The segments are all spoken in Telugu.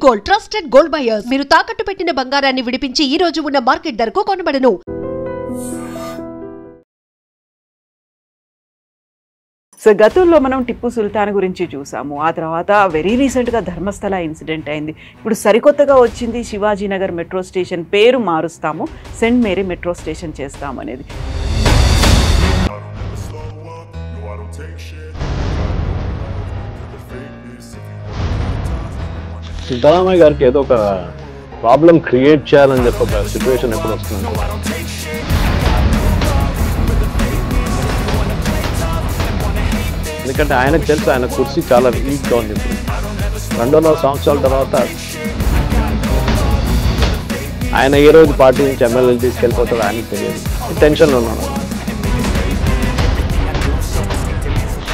గోల్డ్ ట్రస్టెడ్ గోల్డ్ బయర్స్ మీరు తాకట్టు పెట్టిన బంగారాన్ని విడిపించి ఈ రోజు ఉన్న మార్కెట్ ధరకు కొనబడను. సో గతంలో మనం టిప్పు సుల్తాన్ గురించి చూసాము. ఆ తర్వాత వెరీ రీసెంట్గా ధర్మస్థల ఇన్సిడెంట్ అయింది. ఇప్పుడు సరికొత్తగా వచ్చింది శివాజీనగర్ మెట్రో స్టేషన్ పేరు మారుస్తాము, సెయింట్ మేరీ మెట్రో స్టేషన్ చేస్తాము అనేది. సిద్ధరామయ్య గారికి ఏదో ఒక ప్రాబ్లం క్రియేట్ చేయాలని చెప్పి ఒక సిచ్యువేషన్ ఎప్పుడు వస్తుంది. ఎందుకంటే ఆయనకు తెలుసు ఆయన కుర్చీ చాలా వీక్గా ఉంది. ఇప్పుడు 2.5 సంవత్సరాల తర్వాత ఆయన ఏ రోజు పార్టీ నుంచి ఎమ్మెల్యేలు తీసుకెళ్ళిపోతాడో ఆయనకు తెలియదు. టెన్షన్లో ఉన్నాడు.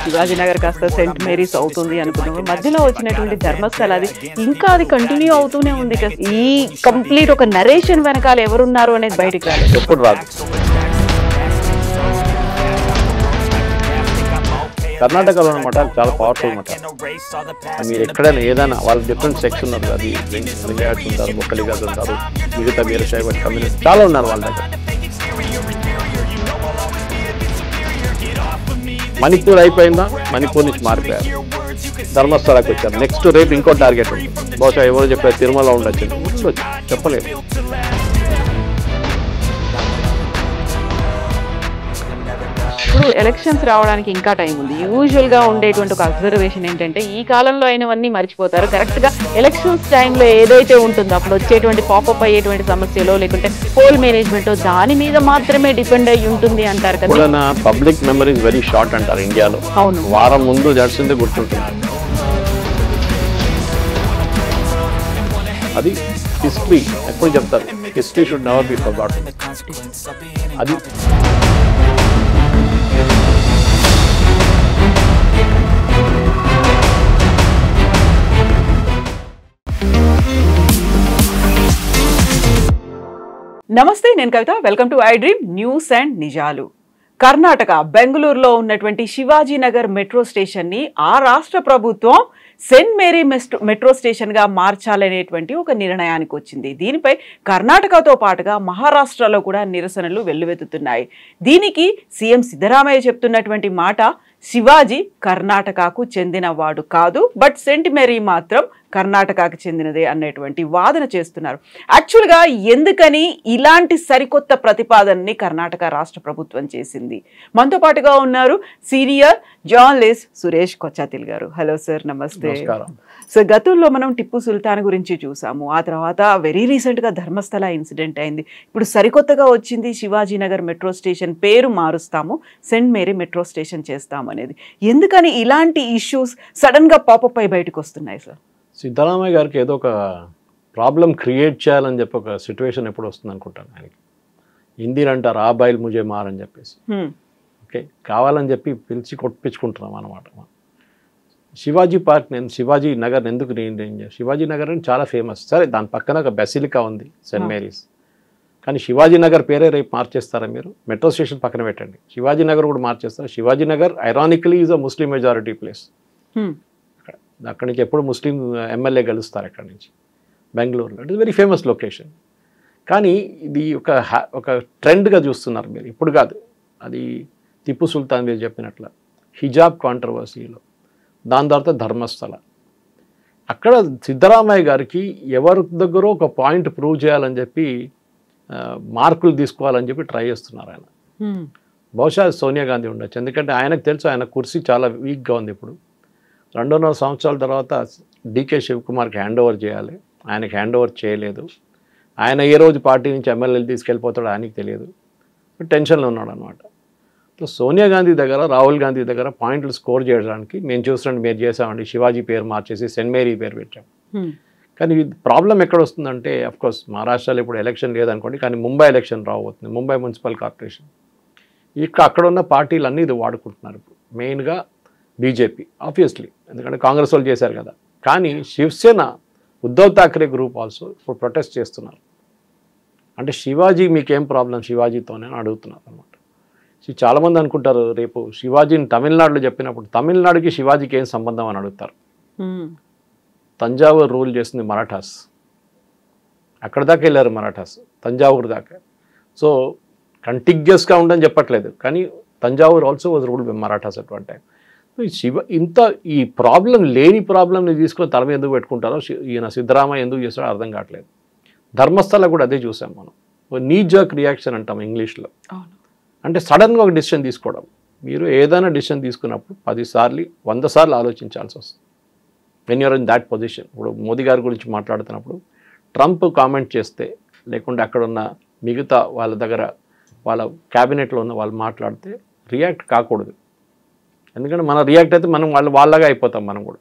శివాజీనగర్ కాస్త సెయింట్ మేరీస్ అవుతుంది అనుకున్నాము. మధ్యలో వచ్చినటువంటి ధర్మస్థల అది ఇంకా అది కంటిన్యూ అవుతూనే ఉంది. ఈ కంప్లీట్ ఒక నరేషన్ వెనకాల ఎవరున్నారు అనేది బయటికి రాలేదు, ఎప్పుడు రాదు. కర్ణాటకలో ఉన్న మఠాలు చాలా పవర్ఫుల్ మఠాలు. మీరు ఎక్కడైనా ఏదైనా వాళ్ళకి డిఫరెంట్ సెక్స్ ఉన్నారు. అది లింగాయట్స్ ఉంటారు, బొక్కలిగాస్ ఉంటారు, మిగతా వీరశైవ కమ్యూనిటీ చాలా ఉన్నారు వాళ్ళ దగ్గర. మణిపూర్ అయిపోయిందా, మణిపూర్ నుంచి మారిపోయారు, ధర్మస్థలకు వచ్చారు. నెక్స్ట్ రేపు ఇంకో టార్గెట్ ఉంది. బహుశా ఎవరు చెప్పారు తిరుమల ఉండొచ్చు, చెప్పలేదు. ఇప్పుడు ఎలక్షన్స్ రావడానికి ఇంకా టైం ఉంది. యూజువల్గా ఉండేటువంటి ఒక అబ్జర్వేషన్ ఏంటంటే ఈ కాలంలో అయినవన్నీ మర్చిపోతారు. కరెక్ట్గా ఎలక్షన్స్ టైంలో ఏదైతే ఉంటుందో అప్పుడు వచ్చేటువంటి పాపప్ అయ్యేటువంటి సమస్యలో లేకుంటే పోల్ మేనేజ్మెంట్ దాని మీద మాత్రమే డిపెండ్ అయ్యి ఉంటుంది అంటారు కదా. Public memory is very short అంటారు ఇండియాలో. అవును, వారం ముందు జడిసిందే గుర్తుంటుంది. అది హిస్టరీ ఎప్పుడు చెప్తారు, history should never be forgotten. అది నమస్తే, నేను Kavitha. Welcome to I dream news and నిజాలు. కర్ణాటక బెంగళూరులో ఉన్నటువంటి శివాజీనగర్ మెట్రో స్టేషన్ని ఆ రాష్ట్ర ప్రభుత్వం సెయింట్ మేరీ మెట్రో స్టేషన్గా మార్చాలనేటువంటి ఒక నిర్ణయానికి వచ్చింది. దీనిపై కర్ణాటకతో పాటుగా మహారాష్ట్రలో కూడా నిరసనలు వెల్లువెత్తుతున్నాయి. దీనికి సీఎం సిద్ధరామయ్య చెప్తున్నటువంటి మాట, శివాజీ కర్ణాటకకు చెందినవాడు కాదు, బట్ సెయింట్ మేరీ మాత్రం కర్ణాటకకు చెందినదే అనేటువంటి వాదన చేస్తున్నారు. యాక్చువల్గా ఎందుకని ఇలాంటి సరికొత్త ప్రతిపాదనని కర్ణాటక రాష్ట్ర ప్రభుత్వం చేసింది? మనతో పాటుగా ఉన్నారు సీనియర్ జర్నలిస్ట్ సురేష్ కొచ్చాతిల్ గారు. హలో సార్, నమస్తే. సో గతంలో మనం టిప్పు సుల్తాన్ గురించి చూసాము. ఆ తర్వాత వెరీ రీసెంట్గా ధర్మస్థల ఇన్సిడెంట్ అయింది. ఇప్పుడు సరికొత్తగా వచ్చింది శివాజీనగర్ మెట్రో స్టేషన్ పేరు మారుస్తాము, సెయింట్ మేరీ మెట్రో స్టేషన్ చేస్తాము అనేది. ఎందుకని ఇలాంటి ఇష్యూస్ సడన్గా పాపప్ అయి బయటకు వస్తున్నాయి సార్? సిద్ధరామయ్య గారికి ఏదో ఒక ప్రాబ్లం క్రియేట్ చేయాలని చెప్పి ఒక సిచ్యువేషన్ ఎప్పుడు వస్తుంది అనుకుంటాను. ఆయనకి హిందీలు అంటారు ఆ బైల్ ముజే మార్ అని చెప్పేసి. ఓకే, కావాలని చెప్పి పిలిచి కొట్టించుకుంటున్నాం అనమాట. శివాజీ పార్క్ శివాజీ నగర్ ఎందుకు శివాజీ నగర్ అని చాలా ఫేమస్. సరే, దాని పక్కన ఒక బెసిలికా ఉంది సెయింట్ మేరీస్. కానీ శివాజీ నగర్ పేరే రేపు మార్చేస్తారా మీరు? మెట్రో స్టేషన్ పక్కన పెట్టండి, శివాజీ నగర్ కూడా మార్చేస్తారు. Shivaji Nagar ironically is a Muslim majority place. అక్కడి నుంచి ఎప్పుడు ముస్లిం ఎమ్మెల్యే గెలుస్తారు అక్కడి నుంచి బెంగళూరులో. It is very famous location. కానీ ఇది ఒక ట్రెండ్గా చూస్తున్నారు మీరు. ఇప్పుడు కాదు, అది టిప్పు సుల్తాన్ మీరు చెప్పినట్ల హిజాబ్ కాంట్రవర్సీలో, దాని తర్వాత ధర్మస్థల. అక్కడ సిద్ధరామయ్య గారికి ఎవరి దగ్గర ఒక పాయింట్ ప్రూవ్ చేయాలని చెప్పి మార్కులు తీసుకోవాలని చెప్పి ట్రై చేస్తున్నారు ఆయన. బహుశా సోనియా గాంధీ ఉండొచ్చు. ఎందుకంటే ఆయనకు తెలుసు ఆయన కుర్చీ చాలా వీక్గా ఉంది. ఇప్పుడు 2.5 సంవత్సరాల తర్వాత డీకే శివకుమార్కి హ్యాండ్ ఓవర్ చేయాలి. ఆయనకి హ్యాండ్ ఓవర్ చేయలేదు. ఆయన ఏ రోజు పార్టీ నుంచి ఎమ్మెల్యేలు తీసుకెళ్ళిపోతాడో ఆయనకి తెలియదు. టెన్షన్లో ఉన్నాడు అనమాట. సో సోనియా గాంధీ దగ్గర, రాహుల్ గాంధీ దగ్గర పాయింట్లు స్కోర్ చేయడానికి మేము చూసినట్టు మీరు చేసామండి, శివాజీ పేరు మార్చేసి సెయింట్ మేరీ పేరు పెట్టాం. కానీ ప్రాబ్లం ఎక్కడ వస్తుందంటే, అఫ్కోర్స్ మహారాష్ట్రలో ఇప్పుడు ఎలక్షన్ లేదనుకోండి, కానీ ముంబై ఎలక్షన్ రాబోతుంది, ముంబై మున్సిపల్ కార్పొరేషన్. అక్కడ ఉన్న పార్టీలు అన్నీ ఇది వాడుకుంటున్నారు ఇప్పుడు. మెయిన్గా బీజేపీ ఆబ్వియస్లీ, ఎందుకంటే కాంగ్రెస్ వాళ్ళు చేశారు కదా. కానీ శివసేన, ఉద్ధవ్ ఠాక్రే గ్రూప్ ఆల్సో ఇప్పుడు ప్రొటెస్ట్ చేస్తున్నారు. అంటే శివాజీ మీకేం ప్రాబ్లం శివాజీతోనే అని అడుగుతున్నారు అనమాట. చాలామంది అనుకుంటారు రేపు శివాజీని తమిళనాడులో చెప్పినప్పుడు తమిళనాడుకి శివాజీకి ఏం సంబంధం అని అడుగుతారు. తంజావూరు రూల్ చేసింది మరాఠాస్. అక్కడ దాకా వెళ్ళారు మరాఠాస్, తంజావూరు దాకా. సో కంటిగ్యూస్గా ఉండని చెప్పట్లేదు, కానీ Thanjavur also was ruled by Marathas at one time. ఈ ప్రాబ్లం లేని ప్రాబ్లంని తీసుకొని తల మీద ఎందుకు పెట్టుకుంటారో ఈయన సిద్ధరామయ్య ఎందుకు చేస్తాడో అర్థం కావట్లేదు. ధర్మస్థల కూడా అదే చూసాం మనం. నీ జర్క్ రియాక్షన్ అంటాం ఇంగ్లీష్లో. అంటే సడన్గా ఒక డిసిషన్ తీసుకోవడం. మీరు ఏదైనా డిసిషన్ తీసుకున్నప్పుడు 10 సార్లు 100 సార్లు ఆలోచించాల్సి వస్తుంది when you're in that position. ఇప్పుడు మోదీ గారి గురించి మాట్లాడుతున్నప్పుడు ట్రంప్ కామెంట్ చేస్తే, లేకుంటే అక్కడ ఉన్న మిగతా వాళ్ళ దగ్గర వాళ్ళ క్యాబినెట్లో ఉన్న వాళ్ళు మాట్లాడితే రియాక్ట్ కాకూడదు. ఎందుకంటే మనం రియాక్ట్ అయితే మనం వాళ్ళగా అయిపోతాం. మనం కూడా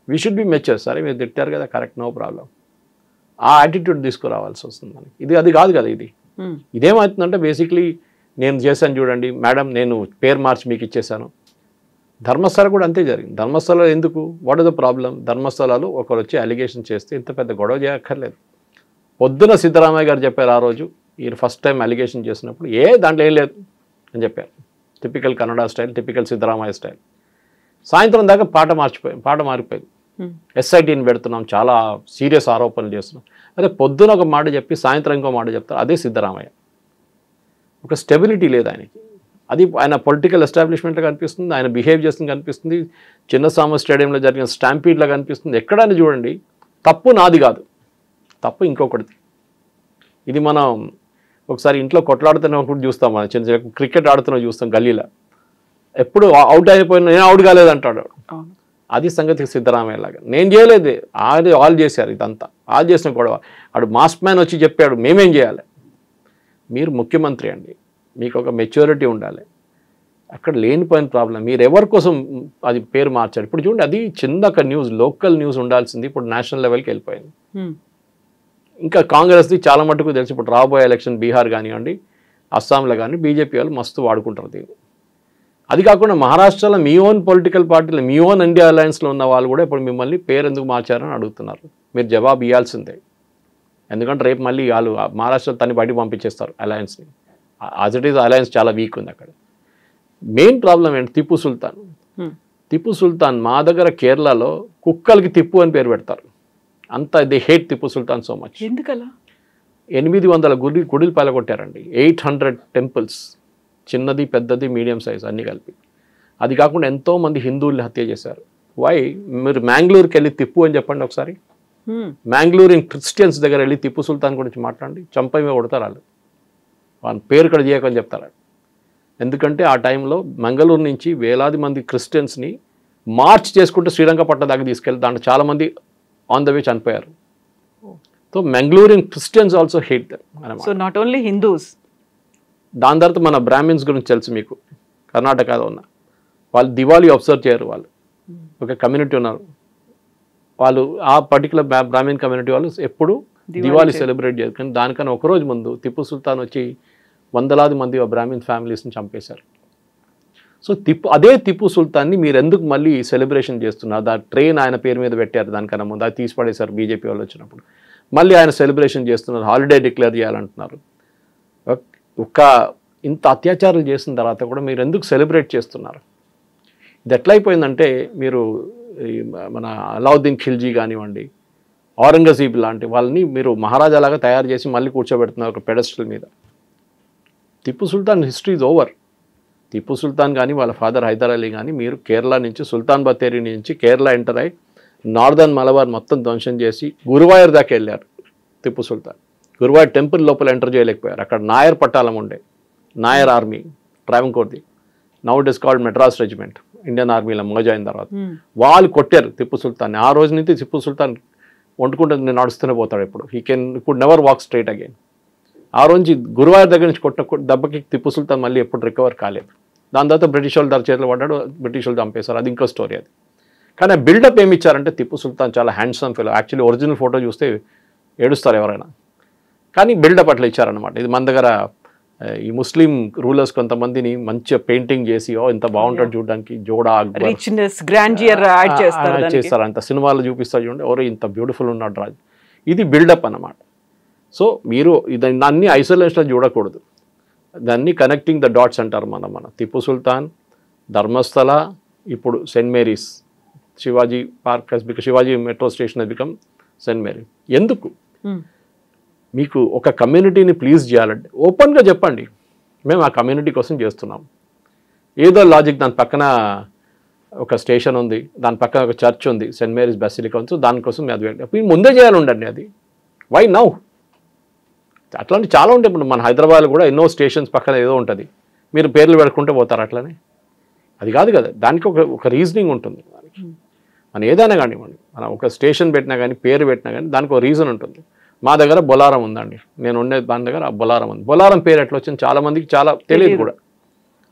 వీ షుడ్ బి మెచ్యూర్. సరే మీరు తిట్టారు కదా, కరెక్ట్, నో ప్రాబ్లం. ఆ యాటిట్యూడ్ తీసుకురావాల్సి వస్తుంది మనకి. అది కాదు కదా. ఇదేమవుతుందంటే బేసిక్లీ నేను చేశాను చూడండి మేడం, నేను పేరు మార్చి మీకు ఇచ్చేసాను. ధర్మస్థల కూడా అంతే జరిగింది. ధర్మస్థల ఎందుకు, వాట్ ఇస్ ద ప్రాబ్లం? ధర్మస్థలాలు ఒకరు వచ్చి అలిగేషన్ చేస్తే ఇంత పెద్ద గొడవ చేయక్కర్లేదు. పొద్దున సిద్ధరామయ్య గారు చెప్పారు ఆ రోజు, ఈయన ఫస్ట్ టైం అలిగేషన్ చేసినప్పుడు, దాంట్లో ఏం లేదు అని చెప్పారు. Typical Kannada style, typical Siddaramaiah style. సాయంత్రం దాకా పాట మారిపోయింది. ఎస్ఐటీని పెడుతున్నాం, చాలా సీరియస్ ఆరోపణలు చేస్తున్నాం. అదే పొద్దున ఒక మాట చెప్పి సాయంత్రం ఇంకో మాట చెప్తారు, అదే సిద్ధరామయ్య. ఒక స్టెబిలిటీ లేదు ఆయనకి. అది ఆయన పొలిటికల్ ఎస్టాబ్లిష్మెంట్లో కనిపిస్తుంది, ఆయన బిహేవ్ చేస్తుంది కనిపిస్తుంది, చిన్నస్వామి స్టేడియంలో జరిగిన స్టాంపీడ్లో కనిపిస్తుంది. ఎక్కడైనా చూడండి, తప్పు నాది కాదు, తప్పు ఇంకొకటిది. ఇది మనం ఒకసారి ఇంట్లో కొట్లాడుతున్నప్పుడు చూస్తాం, మనం చిన్న క్రికెట్ ఆడుతున్నా చూస్తాం గల్లీలో. ఎప్పుడు అవుట్ అయిపోయినా నేను అవుట్ కాలేదంటాడు. అది సంగతి సిద్ధరామయ్య లాగా. నేను చేయలేదు, వాళ్ళు చేశారు ఇదంతా. వాళ్ళు చేసిన గొడవ. ఆడు మాస్క్ మ్యాన్ వచ్చి చెప్పాడు మేమేం చేయాలి. మీరు ముఖ్యమంత్రి అండి, మీకు ఒక మెచ్యూరిటీ ఉండాలి. అక్కడ లేనిపోయిన ప్రాబ్లం. మీరు ఎవరి కోసం అది పేరు మార్చారు. ఇప్పుడు చూడండి, అది చిన్న ఒక న్యూస్, లోకల్ న్యూస్ ఉండాల్సింది ఇప్పుడు నేషనల్ లెవెల్కి వెళ్ళిపోయింది. ఇంకా కాంగ్రెస్ది చాలా మటుకు తెలిసి ఇప్పుడు రాబోయే ఎలక్షన్ బీహార్ కానివ్వండి, అస్సాంలో కానీ బీజేపీ వాళ్ళు మస్తు వాడుకుంటారు దీన్ని. అది కాకుండా మహారాష్ట్రలో మీ ఓన్ పొలిటికల్ పార్టీలో, మీ ఓన్ ఇండియా అలయన్స్లో ఉన్న వాళ్ళు కూడా ఇప్పుడు మిమ్మల్ని పేరు ఎందుకు మార్చారని అడుగుతున్నారు. మీరు జవాబు ఇవ్వాల్సిందే. ఎందుకంటే రేపు మళ్ళీ వాళ్ళు మహారాష్ట్ర తన్ని బయటకు పంపించేస్తారు అలయన్స్ని. యాజ్ ఇట్ ఈజ్ అలయన్స్ చాలా వీక్ ఉంది అక్కడ. మెయిన్ ప్రాబ్లం ఏంటి? టిప్పు సుల్తాన్. టిప్పు సుల్తాన్ మా దగ్గర కేరళలో కుక్కలకి తిప్పు అని పేరు పెడతారు. అంత they hate Tipu Sultan so much. ఎందుకలా? 800 గుడిలు పలగొట్టారండి, 800 టెంపుల్స్, చిన్నది పెద్దది మీడియం సైజ్ అన్నీ కలిపి. అది కాకుండా ఎంతోమంది హిందువుల్ని హత్య చేశారు. వై? మీరు మ్యాంగ్లూరుకి వెళ్ళి తిప్పు అని చెప్పండి ఒకసారి. మ్యాంగ్లూరు క్రిస్టియన్స్ దగ్గర వెళ్ళి టిప్పు సుల్తాన్ గురించి మాట్లాడండి, చంపమే కొడతారు వాళ్ళు. వాళ్ళ పేరు ఇక్కడ చేయకని చెప్తారు. ఎందుకంటే ఆ టైంలో మంగళూరు నుంచి వేలాది మంది క్రిస్టియన్స్ని మార్చ్ చేసుకుంటూ శ్రీరంగపట్నం దాకా తీసుకెళ్ళి దాంట్లో చాలామంది ఆన్ ద వే చనిపోయారు. So Mangalorean Christians also hate them అన్నమాట. So not only Hindus. దాని తర్వాత మన బ్రాహ్మిన్స్ గురించి తెలుసు మీకు, కర్ణాటకలో ఉన్న వాళ్ళు దివాళీ అబ్జర్వ్ చేయరు. వాళ్ళు ఒక కమ్యూనిటీ ఉన్నారు, వాళ్ళు ఆ పర్టికులర్ బ్రాహ్మిన్ కమ్యూనిటీ వాళ్ళు ఎప్పుడు దివాళీ సెలబ్రేట్ చేయరు. కానీ దానికన్నా ఒకరోజు ముందు టిప్పు సుల్తాన్ వచ్చి వందలాది మంది బ్రాహ్మిన్ ఫ్యామిలీస్ని చంపేశారు. సో అదే టిప్పు సుల్తాన్ని మీరు ఎందుకు మళ్ళీ సెలబ్రేషన్ చేస్తున్నారు? దా ట్రైన్ ఆయన పేరు మీద పెట్టారు, దానికన్నా ముందు అది తీసి పడేశారు బీజేపీ వాళ్ళు వచ్చినప్పుడు. మళ్ళీ ఆయన సెలబ్రేషన్ చేస్తున్నారు, హాలిడే డిక్లేర్ చేయాలంటున్నారు. ఇంత అత్యాచారాలు చేసిన తర్వాత కూడా మీరు ఎందుకు సెలబ్రేట్ చేస్తున్నారు? ఇది ఎట్లయిపోయిందంటే, మీరు మన అలావుద్దీన్ ఖిల్జీ కానివ్వండి, ఔరంగజీబ్ లాంటి వాళ్ళని మీరు మహారాజాలాగా తయారు చేసి మళ్ళీ కూర్చోబెడుతున్నారు ఒక పెడస్టల్ మీద. Tipu Sultan history is over. Tipu Sultan కానీ వాళ్ళ ఫాదర్ హైదర్ అలీ కానీ మీరు కేరళ నుంచి సుల్తాన్ బത്തേరి నుంచి కేరళ ఎంటర్ అయ్యి నార్దర్న్ మలబార్ మొత్తం ధ్వంసం చేసి గురువాయూర్ దాకా వెళ్ళారు టిప్పు సుల్తాన్. గురువాయూర్ టెంపుల్ లోపల ఎంటర్ చేయలేకపోయారు. అక్కడ నాయర్ పట్టాలం ఉండే, నాయర్ ఆర్మీ ట్రావెంకోర్ది, now it is called Madras regiment, Indian ఆర్మీలో మర్జ్ అయిన తర్వాత వాళ్ళు కొట్టారు టిప్పు సుల్తాన్ని. ఆ రోజు నుంచి టిప్పు సుల్తాన్ వండుకుంటే నడుస్తూనే పోతాడు. ఇప్పుడు ఇప్పుడు నెవర్ వాక్ స్ట్రైట్ అగైన్. ఆ రోజు గురువాయూర్ దగ్గర నుంచి కొట్టిన దెబ్బకి టిప్పు సుల్తాన్ మళ్ళీ ఎప్పుడు రికవర్ కాలేదు. దాని తర్వాత బ్రిటిష్ వాళ్ళు దాని చేతిలో పడ్డాడు, బ్రిటిష్ వాళ్ళు చంపేశారు. అది ఇంకో స్టోరీ. అది కానీ బిల్డప్ ఏమి ఇచ్చారంటే టిప్పు సుల్తాన్ చాలా handsome fellow. Actually original photo చూస్తే ఏడుస్తారు ఎవరైనా, కానీ బిల్డప్ అట్లా ఇచ్చారనమాట. ఇది మన దగ్గర ఈ ముస్లిం రూలర్స్ కొంతమందిని మంచిగా పెయింటింగ్ చేసి ఇంత బాగుంటాడు చూడడానికి, జోడా చేస్తారు, అంత సినిమాలో చూపిస్తారు చూడండి, ఎవరో ఇంత బ్యూటిఫుల్ ఉన్నాడు రాజు. ఇది బిల్డప్ అన్నమాట. సో మీరు దాన్ని ఐసోలేషన్లో చూడకూడదు, దాన్ని కనెక్టింగ్ ద డాట్స్ అంటారు. మన టిప్పు సుల్తాన్, ధర్మస్థల, ఇప్పుడు Saint Mary's Shivaji Park has become, Shivaji metro station has become Saint Mary. ఎందుకు? మీకు ఒక కమ్యూనిటీని ప్లీజ్ చేయాలంటే ఓపెన్గా చెప్పండి, మేము ఆ కమ్యూనిటీ కోసం చేస్తున్నాం. ఏదో లాజిక్, దాని పక్కన ఒక స్టేషన్ ఉంది, దాని పక్కన ఒక చర్చ్ ఉంది, సెయింట్ మేరీస్ బెసిలికా ఉంది, దానికోసం అది ముందే చేయాలి ఉండండి. అది వై నౌ? అట్లాంటి చాలా ఉంటాయి. ఇప్పుడు మన హైదరాబాద్లో కూడా ఎన్నో స్టేషన్స్ పక్కన ఏదో ఉంటుంది, మీరు పేర్లు పెట్టుకుంటే పోతారు అట్లనే. అది కాదు కదా, దానికి ఒక రీజనింగ్ ఉంటుంది. దానికి మనం ఏదైనా కానివ్వండి, మనం ఒక స్టేషన్ పెట్టినా కానీ పేరు పెట్టినా కానీ దానికి ఒక రీజన్ ఉంటుంది. మా దగ్గర బొలారం ఉందండి, నేను ఉండే దాని దగ్గర బొలారం ఉంది. బొలారం పేరు ఎట్లా వచ్చింది చాలా మందికి చాలా తెలియదు కూడా.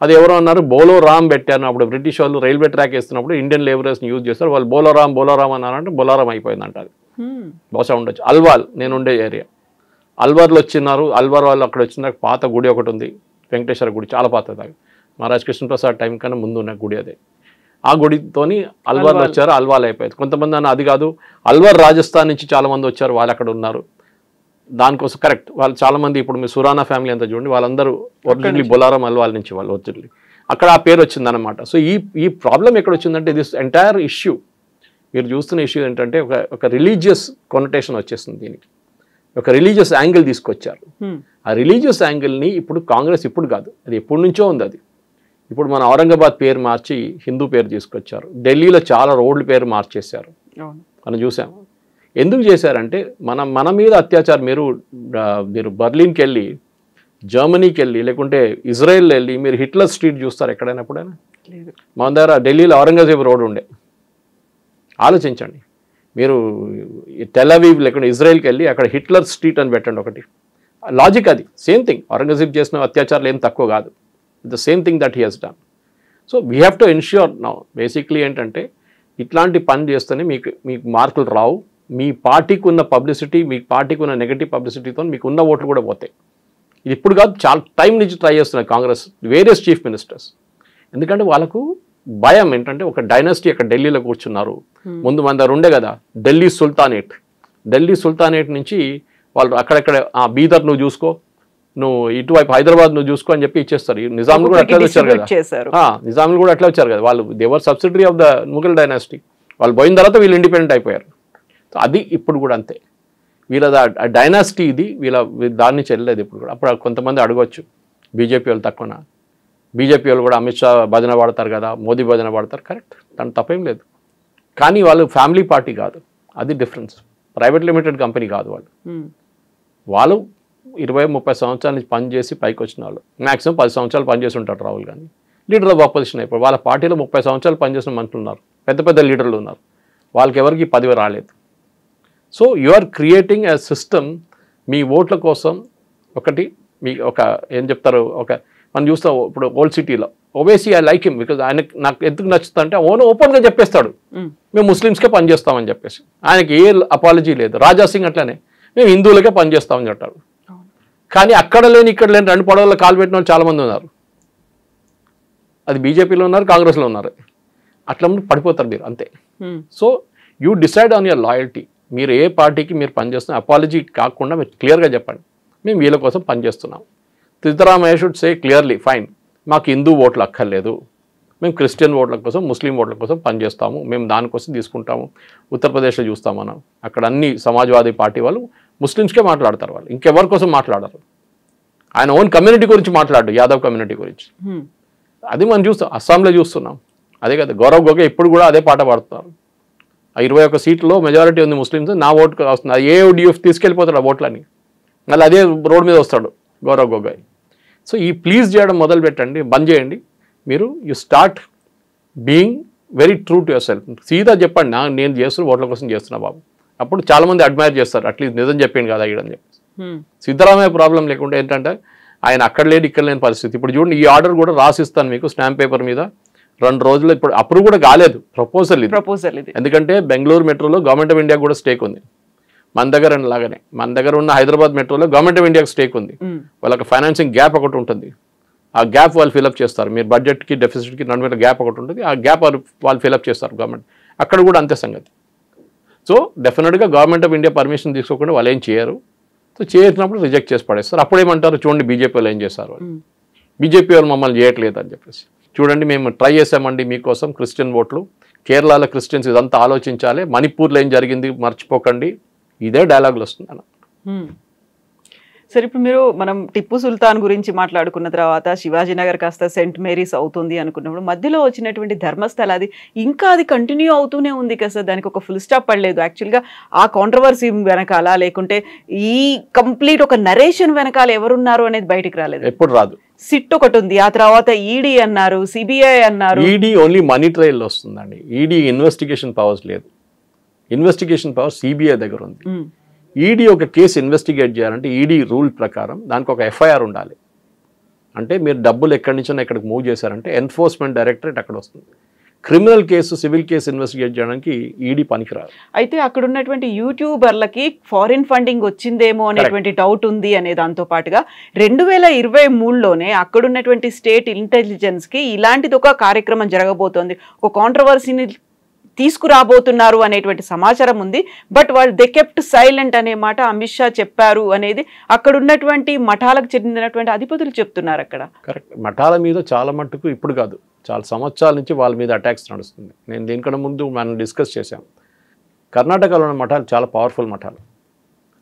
అది ఎవరో అన్నారు బోలో రామ్ పెట్టారు. అప్పుడు బ్రిటిష్ వాళ్ళు రైల్వే ట్రాక్ వేస్తున్నప్పుడు ఇండియన్ లేబరర్స్ని యూజ్ చేస్తారు, వాళ్ళు బోలోరామ్ అన్నారంటే బొలారం అయిపోయిందంట. అది బహుశా ఉండొచ్చు. అల్వాల్, నేను ఉండే ఏరియా అల్వార్లో వచ్చినారు. అల్వార్ వాళ్ళు అక్కడ వచ్చిన పాత గుడి ఒకటి ఉంది, వెంకటేశ్వర గుడి, చాలా పాతది. మహారాజ్ కృష్ణప్రసాద్ టైం కన్నా ముందు ఉన్న గుడి అదే. ఆ గుడితోని అల్వార్లో వచ్చారు, అల్వాల్ అయిపోయింది. కొంతమంది అన్న అది కాదు, అల్వార్ రాజస్థాన్ నుంచి చాలామంది వచ్చారు, వాళ్ళు అక్కడ ఉన్నారు. దానికోసం కరెక్ట్, వాళ్ళు చాలామంది ఇప్పుడు మీ సురానా ఫ్యామిలీ అంతా చూడండి, వాళ్ళందరూ ఒరిజినల్లీ బొలారం అల్వాల్ నుంచి వాళ్ళు ఒరిజినల్లీ అక్కడ ఆ పేరు వచ్చిందనమాట. సో ఈ ప్రాబ్లం ఎక్కడ వచ్చిందంటే దిస్ ఎంటైర్ ఇష్యూ మీరు చూస్తున్న ఇష్యూ ఏంటంటే ఒక రిలీజియస్ కొనటేషన్ వచ్చేస్తుంది. దీనికి ఒక రిలీజియస్ యాంగిల్ తీసుకొచ్చారు. ఆ రిలీజియస్ యాంగిల్ని ఇప్పుడు కాంగ్రెస్ ఇప్పుడు కాదు, అది ఎప్పటి నుంచో ఉంది. అది ఇప్పుడు మన ఔరంగాబాద్ పేరు మార్చి హిందూ పేరు తీసుకొచ్చారు. ఢిల్లీలో చాలా రోడ్ల పేరు మార్చేశారు, మనం చూసాము. ఎందుకు చేశారంటే మన మీద అత్యాచారం. మీరు బర్లిన్కి వెళ్ళి, జర్మనీకి వెళ్ళి, లేకుంటే ఇజ్రాయెల్ వెళ్ళి మీరు హిట్లర్ స్ట్రీట్ చూస్తారు ఎక్కడైనా ఎప్పుడైనా? మన దగ్గర ఢిల్లీలో ఔరంగజేబ్ రోడ్ ఉండే, ఆలోచించండి. మీరు టెల్ అవీవ్ లేకుంటే ఇజ్రాయెల్కి వెళ్ళి అక్కడ హిట్లర్ స్ట్రీట్ అని పెట్టండి ఒకటి. లాజిక్ అది సేమ్ థింగ్. ఔరంగజేబ్ చేసిన అత్యాచారాలు ఏం తక్కువ కాదు, the same thing that he has done. So we have to ensure now basically ఏంటంటే ఇట్లాంటి పని చేస్తేనే మీకు మార్కులు రావు. మీ పార్టీకి ఉన్న పబ్లిసిటీ, మీ పార్టీకి ఉన్న నెగటివ్ పబ్లిసిటీతో మీకు ఉన్న ఓట్లు కూడా పోతాయి. ఇది ఇప్పుడు కాదు, చాలా టైం నుంచి ట్రై చేస్తున్నారు కాంగ్రెస్ వేరియస్ చీఫ్ మినిస్టర్స్. ఎందుకంటే వాళ్ళకు భయం ఏంటంటే ఒక డైనాసిటీ అక్కడ ఢిల్లీలో కూర్చున్నారు. ముందు మన దగ్గర ఉండే కదా ఢిల్లీ సుల్తానేట్ నుంచి వాళ్ళు అక్కడెక్కడ బీదర్ నువ్వు చూసుకో, నువ్వు ఇటువైపు హైదరాబాద్ నువ్వు చూసుకో అని చెప్పి ఇచ్చేస్తారు. నిజాములు కూడా అట్లా వచ్చారు కదా, నిజాములు కూడా అట్లా వచ్చారు కదా. వాళ్ళు they were subsidiary of the Mughal dynasty. వాళ్ళు పోయిన తర్వాత వీళ్ళు ఇండిపెండెంట్ అయిపోయారు. సో అది ఇప్పుడు కూడా అంతే. వీళ్ళ డైనాసిటీ ఇది, దాని నుంచి వెళ్ళలేదు ఇప్పుడు కూడా. అప్పుడు కొంతమంది అడగవచ్చు బీజేపీ వాళ్ళు తక్కువనా? బీజేపీ వాళ్ళు కూడా అమిత్ షా భజన పాడతారు కదా, మోదీ భజన పాడతారు, కరెక్ట్, దాని తప్పేం లేదు. కానీ వాళ్ళు ఫ్యామిలీ పార్టీ కాదు, అది డిఫరెన్స్. ప్రైవేట్ లిమిటెడ్ కంపెనీ కాదు వాళ్ళు 20-30 సంవత్సరాల నుంచి పనిచేసి పైకి వచ్చిన వాళ్ళు. మ్యాక్సిమం 10 సంవత్సరాలు పనిచేసి ఉంటారు Rahul Gandhi. Leader of opposition అయిపోయి వాళ్ళ పార్టీలో 30 సంవత్సరాలు పనిచేసిన మనుషులు ఉన్నారు, పెద్ద లీడర్లు ఉన్నారు. వాళ్ళకి ఎవరికి పదవి రాలేదు. So you are creating a system. మీ ఓట్ల కోసం ఒకటి ఒక ఏం చెప్తారు, మనం చూస్తాం ఇప్పుడు ఓల్డ్ సిటీలో Owaisi I like him because నాకు ఎందుకు నచ్చుతా అంటే ఓపెన్గా చెప్పేస్తాడు మేము ముస్లిమ్స్కే పనిచేస్తామని చెప్పేసి. ఆయనకి ఏ అపాలజీ లేదు. రాజా సింగ్ అట్లనే మేము హిందువులకే పనిచేస్తామని చెప్తాడు. కానీ అక్కడ లేని ఇక్కడ లేని 2 పడవల్లో కాలు పెట్టిన వాళ్ళు చాలామంది ఉన్నారు. అది బీజేపీలో ఉన్నారు, కాంగ్రెస్లో ఉన్నారు. అట్లా పడిపోతారు మీరు అంతే. So you decide on your loyalty. మీరు ఏ పార్టీకి మీరు పనిచేస్తున్న అపాలజీ కాకుండా మీరు క్లియర్గా చెప్పండి మేము వీళ్ళ కోసం పనిచేస్తున్నాం. Siddaramaiah should say clearly fine, మాకు హిందూ ఓట్లు అక్కర్లేదు, మేము క్రిస్టియన్ ఓట్ల కోసం ముస్లిం ఓట్ల కోసం పనిచేస్తాము, మేము దానికోసం తీసుకుంటాము. ఉత్తరప్రదేశ్లో చూస్తాం మనం, అక్కడ అన్ని సమాజ్వాదీ పార్టీ వాళ్ళు ముస్లిమ్స్కే మాట్లాడతారు, వాళ్ళు ఇంకెవరి కోసం మాట్లాడరు. ఆయన ఓన్ కమ్యూనిటీ గురించి మాట్లాడు, యాదవ్ కమ్యూనిటీ గురించి. అది మనం చూస్తాం, అస్సాంలో చూస్తున్నాం అదే కదా. గౌరవ్ గొగోయ్ ఇప్పుడు కూడా అదే పాట పాడుతున్నారు. ఆ 21 సీట్లలో మెజారిటీ ఉంది ముస్లిమ్స్, నా ఓటు వస్తుంది. ఏఓడిఎఫ్ తీసుకెళ్ళిపోతాడు ఆ ఓట్లని, మళ్ళీ అదే రోడ్ మీద వస్తాడు గౌరవ్ గొగోయ్. సో ఈ ప్లీజ్ చేయడం మొదలు పెట్టండి, బంద్ చేయండి. మీరు you start being very true to your self. సీదా చెప్పండి నేను చేస్తున్నా ఓట్ల కోసం చేస్తున్నా బాబు. అప్పుడు చాలామంది అడ్మైర్ చేస్తారు, అట్లీస్ట్ నిజం చెప్పింది కదా ఈడని చెప్పేసి. సిద్ధరామయ్య ప్రాబ్లం లేకుండా ఏంటంటే ఆయన అక్కడ లేని ఇక్కడ లేని పరిస్థితి. ఇప్పుడు చూడండి ఈ ఆర్డర్ కూడా రాసిస్తాను మీకు స్టాంప్ పేపర్ మీద 2 రోజుల్లో. ఇప్పుడు అప్రూవ్ కూడా కాలేదు, ప్రపోజల్ ఇది. ఎందుకంటే బెంగళూరు మెట్రోలో గవర్నమెంట్ ఆఫ్ ఇండియా కూడా స్టేక్ ఉంది. మన దగ్గర లాగానే మన దగ్గర ఉన్న హైదరాబాద్ మెట్రోలో గవర్నమెంట్ ఆఫ్ ఇండియాకి స్టేక్ ఉంది. వాళ్ళకి ఫైనాన్సింగ్ గ్యాప్ ఒకటి ఉంటుంది, ఆ గ్యాప్ వాళ్ళు ఫిలప్ చేస్తారు. మీరు బడ్జెట్కి డెఫిసిట్కి నడుమ గ్యాప్ ఒకటి ఉంటుంది, ఆ గ్యాప్ వాళ్ళు ఫిలప్ చేస్తారు గవర్నమెంట్. అక్కడ కూడా అంతే సంగతి. సో డెఫినెట్గా గవర్నమెంట్ ఆఫ్ ఇండియా పర్మిషన్ తీసుకోకుండా వాళ్ళు ఏం చేయరు. సో చేసినప్పుడు రిజెక్ట్ చేసి పడేస్తారు. అప్పుడు ఏమంటారు, చూడండి బీజేపీ వాళ్ళు ఏం చేస్తారు, బీజేపీ వాళ్ళు మమ్మల్ని చేయట్లేదు అని చెప్పేసి. చూడండి మేము ట్రై చేసామండి మీకోసం క్రిస్టియన్ ఓట్లు, కేరళలో క్రిస్టియన్స్ ఇదంతా ఆలోచించాలి, మణిపూర్లో ఏం జరిగింది మర్చిపోకండి, ఇదే డైలాగులు వస్తుంది అన్న. సరే, ఇప్పుడు మనం టిప్పు సుల్తాన్ గురించి మాట్లాడుకున్న తర్వాత శివాజీనగర్ కాస్త సెయింట్ మేరీస్ అవుతుంది అనుకున్నప్పుడు మధ్యలో వచ్చినటువంటి ధర్మస్థల అది కంటిన్యూ అవుతూనే ఉంది కదా సార్, దానికి ఒక ఫుల్ స్టాప్ పడలేదు. యాక్చువల్గా ఆ కాంట్రవర్సీ వెనకాల లేకుంటే ఈ కంప్లీట్ ఒక నరేషన్ వెనకాల ఎవరున్నారు అనేది బయటికి రాలేదు, ఎప్పుడు రాదు. సిట్ ఒకటి ఉంది, ఆ తర్వాత ఈడీ అన్నారు, సిబిఐ అన్నారు. ఈడీ ఓన్లీ మనీ ట్రయల్ వస్తుందండి, ఈడీ ఇన్వెస్టిగేషన్ పవర్స్ లేదు. ఇన్వెస్టిగేషన్ పవర్ సిబిఐ దగ్గర ఉంది. ఈడీ ఒక కేసు ఇన్వెస్టిగేట్ చేయాలంటే ఈడీ రూల్ ప్రకారం దానికి ఒక ఎఫ్ఐఆర్ ఉండాలి. అంటే మీరు డబ్బులు ఎక్కడి నుంచో ఎక్కడికి మూవ్ చేశారంటే ఎన్ఫోర్స్మెంట్ డైరెక్టరేట్ అక్కడ వస్తుంది. Criminal case, civil case investigate చేయడానికి ఈడీ పనికిరాదు. అయితే అక్కడ ఉన్నటువంటి యూట్యూబర్లకి ఫారిన్ ఫండింగ్ వచ్చిందేమో అనేటువంటి డౌట్ ఉంది అనే దాంతో పాటుగా 2023లోనే అక్కడ ఉన్నటువంటి స్టేట్ ఇంటెలిజెన్స్కి ఇలాంటిది ఒక కార్యక్రమం జరగబోతోంది, ఒక కాంట్రవర్సీని తీసుకురాబోతున్నారు అనేటువంటి సమాచారం ఉంది. బట్ వాళ్ళు దే కెప్ట్ సైలెంట్ అనే మాట అమిత్ షా చెప్పారు అనేది అక్కడ ఉన్నటువంటి మఠాలకు చెందినటువంటి అధిపతులు చెప్తున్నారు. అక్కడ కరెక్ట్, మఠాల మీద చాలా మట్టుకు ఇప్పుడు కాదు, చాలా సంవత్సరాల నుంచి వాళ్ళ మీద అటాక్స్ నడుస్తుంది. నేను దీనికన్నా ముందు మనం డిస్కస్ చేశాం, కర్ణాటకలో ఉన్న మఠాలు చాలా పవర్ఫుల్ మఠాలు.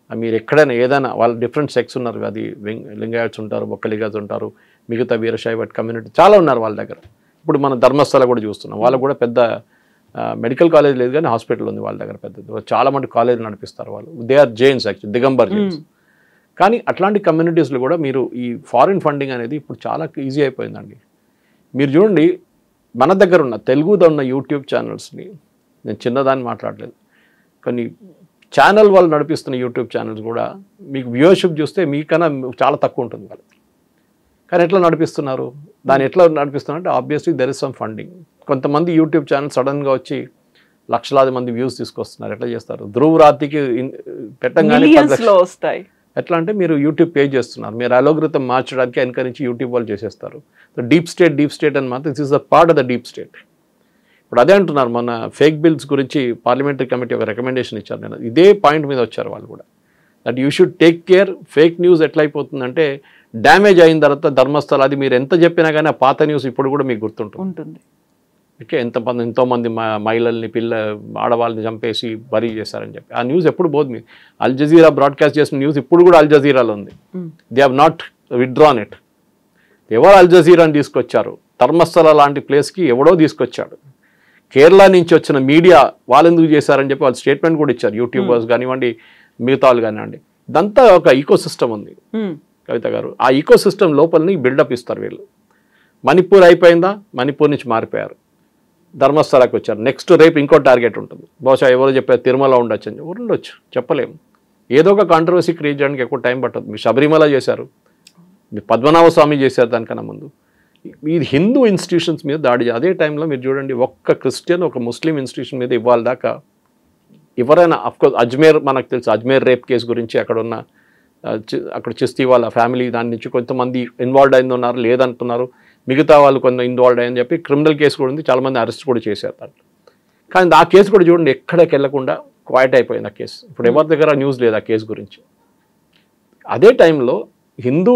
మీరు ఎక్కడైనా ఏదైనా వాళ్ళ డిఫరెంట్ సెక్స్ ఉన్నారు, అది లింగాయట్స్ ఉంటారు, బొక్కలిగాస్ ఉంటారు, మిగతా వీరశైవ కమ్యూనిటీ చాలా ఉన్నారు వాళ్ళ దగ్గర. ఇప్పుడు మన ధర్మస్థల కూడా చూస్తున్నాం, వాళ్ళకు కూడా పెద్ద మెడికల్ కాలేజ్ లేదు కానీ హాస్పిటల్ ఉంది వాళ్ళ దగ్గర పెద్దది, చాలా మంది కాలేజ్ నడిపిస్తారు వాళ్ళు. They are Jains, actually Digambar Jains. కానీ అట్లాంటి కమ్యూనిటీస్లో కూడా మీరు ఈ ఫారిన్ ఫండింగ్ అనేది ఇప్పుడు చాలా ఈజీ అయిపోయిందండి. మీరు చూడండి, మన దగ్గర ఉన్న తెలుగులో ఉన్న యూట్యూబ్ ఛానల్స్ని, నేను చిన్నదాన్ని మాట్లాడలేదు, కానీ ఛానల్ వాళ్ళు నడిపిస్తున్న యూట్యూబ్ ఛానల్స్ కూడా మీకు వ్యూవర్షిప్ చూస్తే మీకన్నా చాలా తక్కువ ఉంటుంది వాళ్ళకి. కానీ ఎట్లా నడిపిస్తున్నారు, దాన్ని ఎట్లా నడిపిస్తున్నారు అంటే obviously there is some funding. కొంతమంది యూట్యూబ్ ఛానల్ సడన్గా వచ్చి లక్షలాది మంది వ్యూస్ తీసుకొస్తున్నారు. ఎట్లా చేస్తారు, ధ్రువ్ రాతికి పెట్టంగానే వస్తాయి. ఎట్లా అంటే మీరు యూట్యూబ్ పే చేస్తున్నారు, మీరు అలోగ్రితం మార్చడానికి వెనకరించి యూట్యూబ్ వాళ్ళు చేసేస్తారు. డీప్ స్టేట్ అని మాత్రం this is the part of the deep state. ఇప్పుడు అదే అంటున్నారు, మన ఫేక్ బిల్స్ గురించి పార్లమెంటరీ కమిటీ ఒక రికమెండేషన్ ఇచ్చారు. నేను ఇదే పాయింట్ మీద వచ్చారు వాళ్ళు కూడా, that you should take care. Fake news ఎట్లా అయిపోతుందంటే డ్యామేజ్ అయిన తర్వాత ధర్మస్థల అది మీరు ఎంత చెప్పినా కానీ ఆ పాత న్యూస్ ఇప్పుడు కూడా మీకు గుర్తుంటుంది. ఓకే, ఎంతోమంది మహిళల్ని ఆడవాళ్ళని చంపేసి బరీ చేశారని చెప్పి ఆ న్యూస్ ఎప్పుడు పోదు. మీరు అల్ జజీరా బ్రాడ్కాస్ట్ చేసిన న్యూస్ ఇప్పుడు కూడా అల్ జజీరాలో ఉంది. They have not withdrawn it. ఎవరు అల్ జజీరాని తీసుకొచ్చారు, ధర్మస్థల లాంటి ప్లేస్కి ఎవడో తీసుకొచ్చాడు. కేరళ నుంచి వచ్చిన మీడియా వాళ్ళు ఎందుకు చేశారని చెప్పి వాళ్ళు స్టేట్మెంట్ కూడా ఇచ్చారు. యూట్యూబర్స్ కానివ్వండి, మిగతా వాళ్ళు కానివ్వండి, ఇదంతా ఒక ఈకో సిస్టమ్ ఉంది కవిత గారు. ఆ ఈకో సిస్టమ్ లోపలని బిల్డప్ ఇస్తారు వీళ్ళు. మణిపూర్ అయిపోయిందా, మణిపూర్ నుంచి మారిపోయారు, ధర్మస్థలాకి వచ్చారు. నెక్స్ట్ రేపు ఇంకో టార్గెట్ ఉంటుంది. బహుశా ఎవరో చెప్పారు తిరుమల ఉండొచ్చు అని, ఉండొచ్చు, చెప్పలేము. ఏదో ఒక కాంట్రవర్సీ క్రియేట్ చేయడానికి ఎక్కువ టైం పట్టదు. మీరు శబరిమల చేశారు, మీరు పద్మనాభ స్వామి చేశారు, దానికన్నా ముందు ఇది హిందూ ఇన్స్టిట్యూషన్స్ మీద దాడి. అదే టైంలో మీరు చూడండి, ఒక్క క్రిస్టియన్ ఒక ముస్లిం ఇన్స్టిట్యూషన్ మీద ఇవ్వాలి దాకా ఎవరైనా, అఫ్కోర్స్ అజ్మేర్ మనకు తెలుసు, అజ్మేర్ రేప్ కేసు గురించి అక్కడ చిస్తీ వాళ్ళ ఫ్యామిలీ దాని నుంచి కొంతమంది ఇన్వాల్వ్ అయిందన్నారు, లేదంటున్నారు, మిగతా వాళ్ళు కొంత ఇన్వాల్వ్ అయ్యని చెప్పి క్రిమినల్ కేసు కూడా ఉంది, చాలామంది అరెస్ట్ కూడా చేశారు దాంట్లో. కానీ ఆ కేసు కూడా చూడండి ఎక్కడికి వెళ్ళకుండా క్వైట్ అయిపోయింది ఆ కేసు. ఇప్పుడు ఎవరి దగ్గర న్యూస్ లేదు ఆ కేసు గురించి. అదే టైంలో హిందూ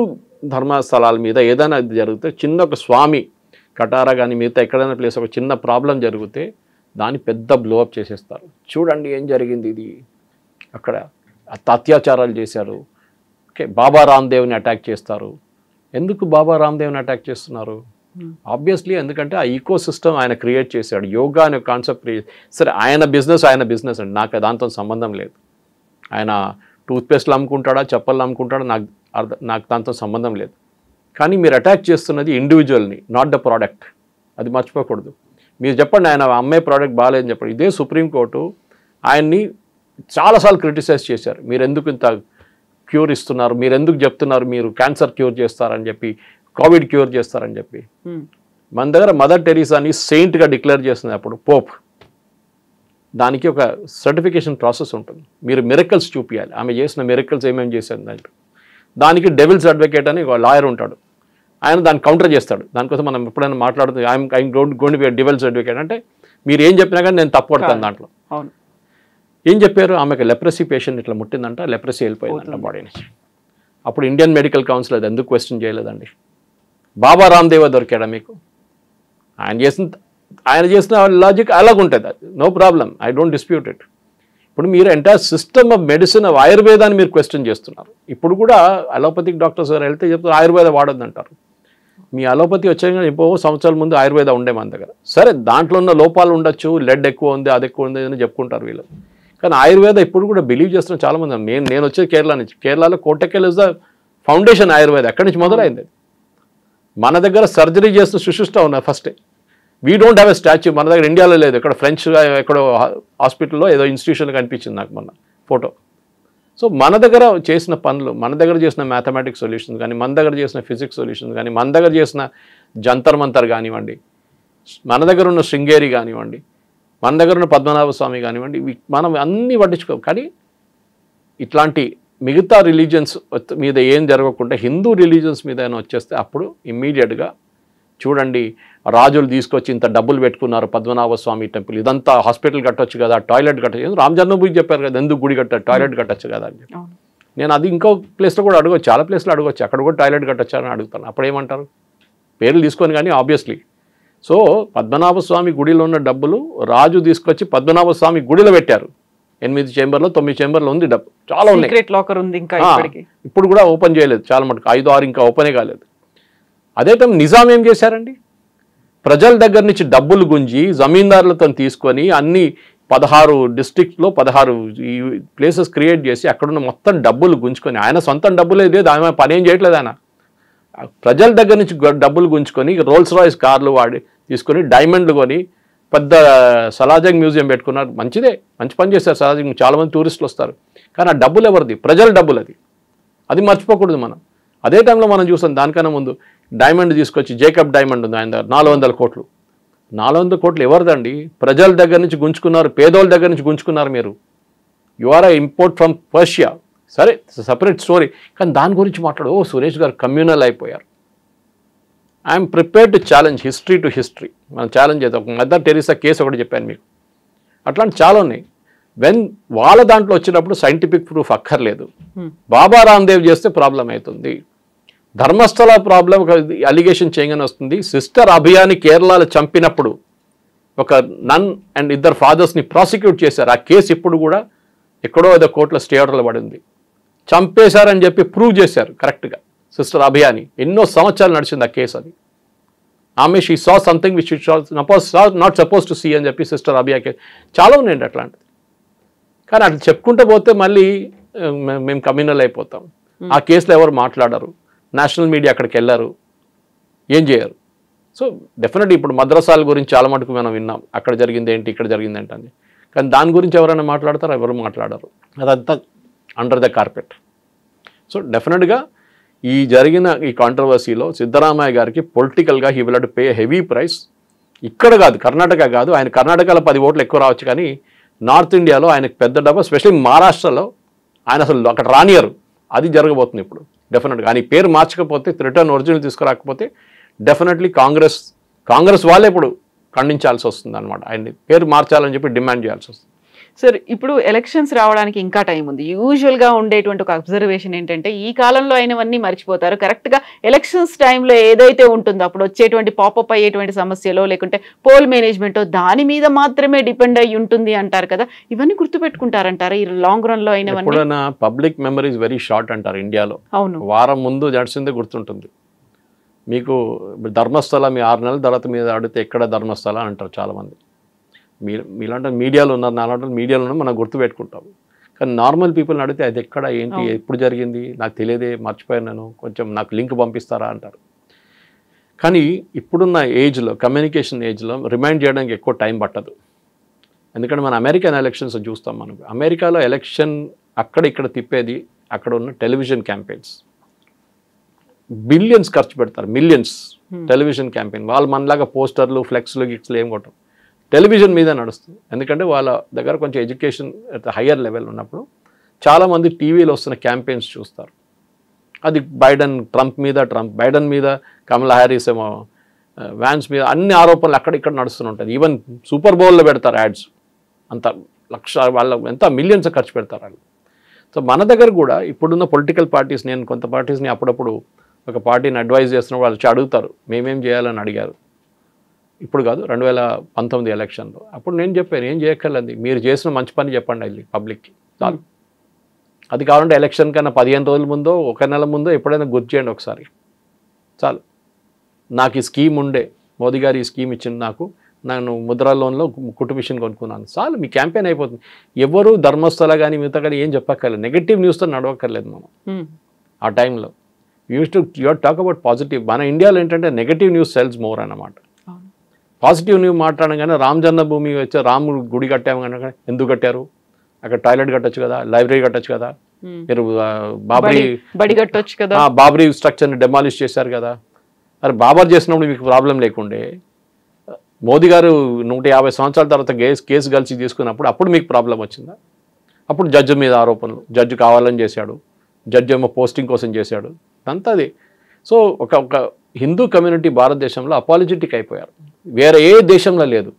ధర్మస్థలాల మీద ఏదైనా జరిగితే, చిన్న ఒక స్వామి కటారా కానీ మిగతా ఎక్కడైనా ప్లేస్ ఒక చిన్న ప్రాబ్లం జరిగితే దాన్ని పెద్ద బ్లోఅప్ చేసేస్తారు. చూడండి ఏం జరిగింది, ఇది అక్కడ అత్యాచారాలు చేశారు. ఓకే, బాబా రామ్దేవ్ని అటాక్ చేస్తారు. ఎందుకు బాబా రామ్దేవ్ని అటాక్ చేస్తున్నారు? ఆబ్వియస్లీ ఎందుకంటే ఆ ఈకో సిస్టమ్ ఆయన క్రియేట్ చేశాడు. యోగా అనే కాన్సెప్ట్ సరే, ఆయన బిజినెస్ అండి, నాకు దాంతో సంబంధం లేదు. ఆయన టూత్పేస్ట్లు అమ్ముకుంటాడా, చెప్పలు అమ్ముకుంటాడా, నాకు దాంతో సంబంధం లేదు. కానీ మీరు అటాక్ చేస్తున్నది ఇండివిజువల్ని, నాట్ ద ప్రోడక్ట్. అది మర్చిపోకూడదు. మీరు చెప్పండి, ఆయన అమ్మే ప్రోడక్ట్ బాగాలేదని చెప్పండి. ఇదే సుప్రీంకోర్టు ఆయన్ని చాలాసార్లు క్రిటిసైజ్ చేశారు. మీరు ఎందుకు ఇంత క్యూర్ ఇస్తున్నారు, మీరు ఎందుకు చెప్తున్నారు మీరు క్యాన్సర్ క్యూర్ చేస్తారని చెప్పి, కోవిడ్ క్యూర్ చేస్తారని చెప్పి. మన దగ్గర మదర్ టెరీసాని సెయింట్గా డిక్లేర్ చేస్తుంది అప్పుడు పోప్. దానికి ఒక సర్టిఫికేషన్ ప్రాసెస్ ఉంటుంది. మీరు మిరకల్స్ చూపించాలి, ఆమె చేసిన మిరకల్స్ ఏమేమి చేశారు దాంట్లో. దానికి డెవిల్స్ అడ్వకేట్ అని ఒక లాయర్ ఉంటాడు, ఆయన దాన్ని కౌంటర్ చేస్తాడు. దానికోసం మనం ఎప్పుడైనా మాట్లాడుతుంది, I'm going to be devil's advocate అంటే మీరు ఏం చెప్పినా కానీ నేను తప్పు పడతాను దాంట్లో. ఏం చెప్పారు, ఆమెకు లెప్రసీ పేషెంట్ ఇట్లా ముట్టిందంట, లెప్రసీ వెళ్ళిపోయిందంట బాడీ నుంచి. అప్పుడు ఇండియన్ మెడికల్ కౌన్సిల్ అది ఎందుకు క్వశ్చన్ చేయలేదండి? బాబా రామ్దేవ్ దొరికాడా మీకు? ఆయన చేసిన ఆయన చేసిన లాజిక్ అలాగుంటుంది, no problem, I don't dispute it. ఇప్పుడు మీరు entire system of medicine of ఆయుర్వేదాన్ని మీరు క్వశ్చన్ చేస్తున్నారు. ఇప్పుడు కూడా అలోపతిక్ డాక్టర్స్ గారు వెళ్తే చెప్తారు ఆయుర్వేద వాడొద్దు అంటారు. మీ అలోపతి వచ్చాక ఎప్పుడో సంవత్సరాల ముందు ఆయుర్వేద ఉండే మన దగ్గర. సరే దాంట్లో ఉన్న లోపాలు ఉండొచ్చు, లెడ్ ఎక్కువ ఉంది, అది ఎక్కువ ఉంది అని చెప్పుకుంటారు వీళ్ళు. కానీ ఆయుర్వేద ఇప్పుడు కూడా బిలీవ్ చేస్తున్న చాలామంది. నేను వచ్చేది కేరళ నుంచి. కేరళలో కోటకెల్ ఇస్ ద ఫౌండేషన్ ఆయుర్వేద. అక్కడి నుంచి మొదలైంది. మన దగ్గర సర్జరీ చేస్తున్న సుశిష్ట ఉన్నారు ఫస్టే. We don't have a statue. మన దగ్గర ఇండియాలో లేదు. ఇక్కడ ఫ్రెంచ్ ఎక్కడో హాస్పిటల్లో ఏదో ఇన్స్టిట్యూషన్ కనిపించింది నాకు మొన్న ఫోటో. సో మన దగ్గర చేసిన పనులు, మన దగ్గర చేసిన మ్యాథమెటిక్స్ సొల్యూషన్స్ కానీ, మన దగ్గర చేసిన ఫిజిక్స్ సొల్యూషన్స్ కానీ, మన దగ్గర చేసిన జంతర్ మంతర్ కానివ్వండి, మన దగ్గర ఉన్న శృంగేరి కానివ్వండి, మన దగ్గర ఉన్న పద్మనాభ స్వామి కానివ్వండి, మనం అన్నీ పట్టించుకో. కానీ ఇట్లాంటి మిగతా రిలీజియన్స్ మీద ఏం జరగకుండా హిందూ రిలీజియన్స్ మీద ఏమైనా వచ్చేస్తే అప్పుడు ఇమ్మీడియట్గా చూడండి, రాజులు తీసుకొచ్చి ఇంత డబ్బులు పెట్టుకున్నారు పద్మనాభ స్వామి టెంపుల్, ఇదంతా హాస్పిటల్ కట్టొచ్చు కదా, టాయిలెట్ కట్టచ్చు. రామ్ జన్మభూమి చెప్పారు కదా, ఎందుకు గుడి కట్టారు, టాయిలెట్ కట్టచ్చు కదా అని చెప్పి. నేను అది ఇంకో ప్లేస్లో కూడా అడగచ్చు, చాలా ప్లేస్లో అడగచ్చు, అక్కడ కూడా టాయిలెట్ కట్టచ్చు అని అడుగుతాను. అప్పుడు ఏమంటారు, పేర్లు తీసుకొని కానీ ఆబ్వియస్లీ. సో పద్మనాభ స్వామి గుడిలో ఉన్న డబ్బులు రాజు తీసుకొచ్చి పద్మనాభ స్వామి గుడిలో పెట్టారు. 8 చేంబర్లో 9 చేంబర్లో ఉంది డబ్బు, చాలా ఉన్నాయి. లాకర్ ఉంది ఇంకా ఇప్పుడు కూడా ఓపెన్ చేయలేదు, చాలా మటుకు 5-6 ఇంకా ఓపెనే కాలేదు. అదే టైం నిజాం ఏం చేశారండి, ప్రజల దగ్గర నుంచి డబ్బులు గుంజి జమీందారులతో తీసుకొని అన్ని 16 డిస్ట్రిక్ట్లో 16 ఈ ప్లేసెస్ క్రియేట్ చేసి అక్కడున్న మొత్తం డబ్బులు గుంజుకొని, ఆయన సొంతం డబ్బులే లేదు, ఆయన పని ఏం చేయట్లేదు. ఆయన ప్రజల దగ్గర నుంచి డబ్బులు గుంజుకొని రోల్స్ రాయిస్ కార్లు వాడి తీసుకొని డైమండ్లు కొని పెద్ద సలాజంగ్ మ్యూజియం పెట్టుకున్నారు. మంచిదే, మంచి పని చేస్తారు సలాజంగ్, చాలామంది టూరిస్టులు వస్తారు. కానీ ఆ డబ్బులు ఎవరిది, ప్రజల డబ్బులు. అది మర్చిపోకూడదు మనం. అదే టైంలో మనం చూసాం దానికన్నా ముందు డైమండ్ తీసుకొచ్చి, జేకబ్ డైమండ్ ఉంది ఆయన దగ్గర, 400 కోట్లు. 400 కోట్లు ఎవరిదండి, ప్రజల దగ్గర నుంచి గుంజుకున్నారు, పేదోళ్ళ దగ్గర నుంచి గుంజుకున్నారు. మీరు you are import from Persia. సరే, సపరేట్ స్టోరీ. కానీ దాని గురించి మాట్లాడు, సురేష్ గారు కమ్యూనల్ అయిపోయారు. I'm prepared to challenge history to history. మనం ఛాలెంజ్ చేద్దాం. మదర్ టెరిసా కేసు ఒకటి చెప్పాను మీకు, అట్లాంటి చాలా ఉన్నాయి. వాళ్ళ దాంట్లో వచ్చినప్పుడు సైంటిఫిక్ ప్రూఫ్ అక్కర్లేదు. బాబా రామ్దేవ్ చేస్తే ప్రాబ్లం అవుతుంది. ధర్మస్థల ప్రాబ్లం ఒక అలిగేషన్ చేయగానే వస్తుంది. సిస్టర్ అభియాని కేరళలో చంపినప్పుడు ఒక నన్ అండ్ 2 ఫాదర్స్ని ప్రాసిక్యూట్ చేశారు. ఆ కేసు ఇప్పుడు కూడా ఎక్కడో ఏదో కోర్టులో స్టే ఆర్డర్లో పడింది. చంపేశారని చెప్పి ప్రూవ్ చేశారు కరెక్ట్గా సిస్టర్ అభియాని. ఎన్నో సంవత్సరాలు నడిచింది ఆ కేసు. అది ఆమె she saw something which not suppose to see అని చెప్పి సిస్టర్ అభియా కేసు చాలా ఉన్నాయండి అట్లాంటిది. కానీ అట్లా చెప్పుకుంటూ పోతే మళ్ళీ మేము కమ్యూనల్ అయిపోతాం. ఆ కేసులో ఎవరు మాట్లాడరు, నేషనల్ మీడియా అక్కడికి వెళ్ళారు, ఏం చేయరు. సో డెఫినెట్లీ ఇప్పుడు మద్రసాల గురించి చాలా మటుకు మనం విన్నాం, అక్కడ జరిగింది ఏంటి, ఇక్కడ జరిగింది ఏంటి అని. కానీ దాని గురించి ఎవరైనా మాట్లాడతారు, ఎవరు మాట్లాడరు. అదంతా అండర్ ద కార్పెట్. సో డెఫినెట్గా ఈ జరిగిన ఈ కాంట్రవర్సీలో సిద్ధరామయ్య గారికి పొలిటికల్గా he will have to pay heavy price. ఇక్కడ కాదు, కర్ణాటక కాదు, ఆయన కర్ణాటకలో 10 ఓట్లు ఎక్కువ రావచ్చు, కానీ నార్త్ ఇండియాలో ఆయనకు పెద్ద డబ్బు, ఎస్పెషల్లీ మహారాష్ట్రలో ఆయన అసలు అక్కడ రానియరు. అది జరగబోతుంది ఇప్పుడు డెఫినెట్గా. ఆయన పేరు మార్చకపోతే, రిటర్న్ ఒరిజినల్ తీసుకురాకపోతే డెఫినెట్లీ కాంగ్రెస్ వాళ్ళే ఇప్పుడు ఖండించాల్సి వస్తుంది అనమాట. ఆయన్ని పేరు మార్చాలని చెప్పి డిమాండ్ చేయాల్సి వస్తుంది. సార్, ఇప్పుడు ఎలక్షన్స్ రావడానికి ఇంకా టైం ఉంది. యూజువల్గా ఉండేటువంటి ఒక అబ్జర్వేషన్ ఏంటంటే, ఈ కాలంలో అయినవన్నీ మర్చిపోతారు. కరెక్ట్గా ఎలక్షన్స్ టైంలో ఏదైతే ఉంటుందో అప్పుడు వచ్చేటువంటి పాపప్ అయ్యేటువంటి సమస్యలో, లేకుంటే పోల్ మేనేజ్మెంటో, దాని మీద మాత్రమే డిపెండ్ అయ్యి ఉంటుంది అంటారు కదా. ఇవన్నీ గుర్తుపెట్టుకుంటారంటారా ఈ లాంగ్ రన్ లో అయినవన్నీ? ఎప్పుడైనా public memory is very short అంటారు ఇండియాలో. అవును, వారం ముందు నడిచిందే గుర్తుంటుంది మీకు. ధర్మస్థల మీ 6 నెలల తర్వాత మీద అడిగితే ఎక్కడ ధర్మస్థల అంటారు చాలామంది. మీలాంటి మీడియాలో ఉన్నారు, నాలాంటి మీడియాలో ఉన్నారు, మనం గుర్తుపెట్టుకుంటాం. కానీ నార్మల్ పీపుల్ని అడిగితే అది ఎక్కడ, ఏంటి, ఎప్పుడు జరిగింది, నాకు తెలియదే, మర్చిపోయాను నేను, కొంచెం నాకు లింక్ పంపిస్తారా అంటారు. కానీ ఇప్పుడున్న ఏజ్లో, కమ్యూనికేషన్ ఏజ్లో రిమైండ్ చేయడానికి ఎక్కువ టైం పట్టదు. ఎందుకంటే మన అమెరికన్ ఎలక్షన్స్ చూస్తాం. మనం అమెరికాలో ఎలక్షన్ అక్కడ ఇక్కడ తిప్పేది అక్కడ ఉన్న టెలివిజన్ క్యాంపెయిన్స్. బిలియన్స్ ఖర్చు పెడతారు, మిలియన్స్ టెలివిజన్ క్యాంపెయిన్. వాళ్ళు మనలాగా పోస్టర్లు, ఫ్లెక్స్లు, గిక్స్లు ఏం కొట్టం, టెలివిజన్ మీద నడుస్తుంది. ఎందుకంటే వాళ్ళ దగ్గర కొంచెం ఎడ్యుకేషన్ హయ్యర్ లెవెల్ ఉన్నప్పుడు చాలామంది టీవీలో వస్తున్న క్యాంపెయిన్స్ చూస్తారు. అది బైడెన్ మీద కమలా హ్యారిస్ ఏమో, వ్యాన్స్ మీద అన్ని ఆరోపణలు అక్కడిక్కడ నడుస్తుంటుంది. ఈవెన్ సూపర్ బౌల్లో పెడతారు యాడ్స్. అంత వాళ్ళ ఎంత మిలియన్స్ ఖర్చు పెడతారు వాళ్ళు. సో మన దగ్గర కూడా ఇప్పుడున్న పొలిటికల్ పార్టీస్, నేను కొంత పార్టీస్ని అప్పుడప్పుడు ఒక పార్టీని అడ్వైజ్ చేస్తున్నప్పుడు వాళ్ళు అడుగుతారు, మేమేం చేయాలని అడిగారు. ఇప్పుడు కాదు 2019 ఎలక్షన్లో. అప్పుడు నేను చెప్పాను ఏం చేయక్కర్లేదు, మీరు చేసిన మంచి పని చెప్పండి వెళ్ళి పబ్లిక్కి చాలు. అది కావాలంటే ఎలక్షన్ కన్నా 15 రోజుల ముందో 1 నెల ముందో ఎప్పుడైనా గుర్తు చేయండి ఒకసారి చాలు. నాకు ఈ స్కీమ్ ఉండే, మోదీ గారు ఈ స్కీమ్ ఇచ్చింది నాకు, నేను ముద్రా లోన్లో కుట్టు మిషన్ కొనుక్కున్నాను చాలు, మీ క్యాంపెయిన్ అయిపోతుంది. ఎవరు ధర్మస్థల కానీ మిగతా కానీ ఏం చెప్పక్కర్లేదు, నెగటివ్ న్యూస్తో నడవక్కర్లేదు మనం. ఆ టైంలో యూఆర్ టాక్ అబౌట్ పాజిటివ్. మన ఇండియాలో ఏంటంటే నెగటివ్ న్యూస్ సెల్స్ మోర్ అన్నమాట. పాజిటివ్ న్యూస్ మాట్లాడగానే రామ్ జన్మభూమి వచ్చి రాముడు గుడి కట్టాము కానీ ఎందుకు కట్టారు, అక్కడ టాయిలెట్ కట్టొచ్చు కదా, లైబ్రరీ కట్టొచ్చు కదా, మీరు బడి కట్టొచ్చు కదా, బాబరీ స్ట్రక్చర్ని డెమాలిష్ చేశారు కదా. అరే బాబర్ చేసినప్పుడు మీకు ప్రాబ్లం లేకుండే, మోదీ గారు 150 సంవత్సరాల తర్వాత కేసు కలిసి తీసుకున్నప్పుడు అప్పుడు మీకు ప్రాబ్లం వచ్చిందా? అప్పుడు జడ్జి మీద ఆరోపణలు, జడ్జి కావాలని చేశాడు, జడ్జి ఏమో పోస్టింగ్ కోసం చేశాడు, అంతా అది. సో ఒక హిందూ కమ్యూనిటీ భారతదేశంలో అపాలజెటిక్ అయిపోయారు, వేరే ఏ దేశంలో లేదు.